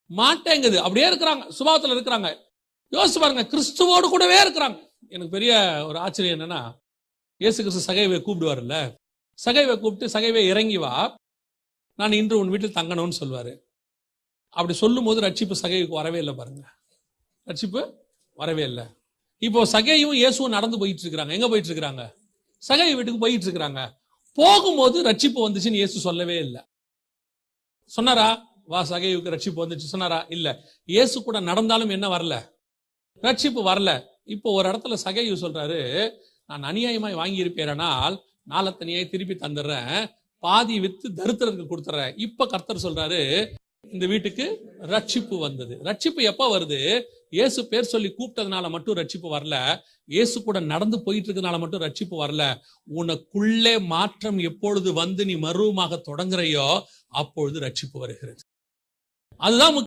மாட்டேங்குது. அப்படியே இருக்கிறாங்க, சுபாவத்தில் இருக்கிறாங்க. யோசிச்சு பாருங்க, கிறிஸ்துவோடு கூடவே இருக்கிறாங்க. எனக்கு பெரிய ஒரு ஆச்சரியம் என்னன்னா, இயேசு கிறிஸ்து சகைவை கூப்பிடுவார்ல, சகைவை கூப்பிட்டு, சகைவை இறங்கி வா, நான் இன்று உன் வீட்டில் தங்கணும்னு சொல்வாரு. அப்படி சொல்லும் போது ரட்சிப்பு சகைவுக்கு வரவே இல்லை பாருங்க. ரட்சிப்பு வரவே இல்லை. இப்போ சகையும் இயேசுவும் நடந்து போயிட்டு இருக்கிறாங்க. எங்க போயிட்டு இருக்கிறாங்க? சகை வீட்டுக்கு போயிட்டு இருக்கிறாங்க. போகும்போது ரட்சிப்பு வந்துச்சுன்னு இயேசு சொல்லவே இல்லை. சொன்னாரா வா சகைவுக்கு ரட்சிப்பு வந்துச்சு சொன்னாரா? இல்ல. இயேசு கூட நடந்தாலும் என்ன வரல? ரட்சிப்பு வரல. இப்போ ஒரு இடத்துல சகைவு சொல்றாரு, நான் அநியாயமாய் வாங்கி இருப்பேனால் நாளத்தனியாய் திருப்பி தந்துடுறேன், பாதி வித்து தரித்திரருக்கு கொடுத்துறேன். இப்ப கர்த்தர் சொல்றாரு, இந்த வீட்டுக்கு ரட்சிப்பு வந்தது. ரட்சிப்பு எப்ப வருது? இயேசு பேர் சொல்லி கூப்பிட்டதுனால மட்டும் ரட்சிப்பு வரல. இயேசு கூட நடந்து போயிட்டு இருக்கனால மட்டும் ரட்சிப்பு வரல. உனக்குள்ளே மாற்றம் எப்பொழுது வந்து நீ மறுரூபமாக தொடங்குறையோ அப்பொழுது ரட்சிப்பு வருகிறது. அதுதான்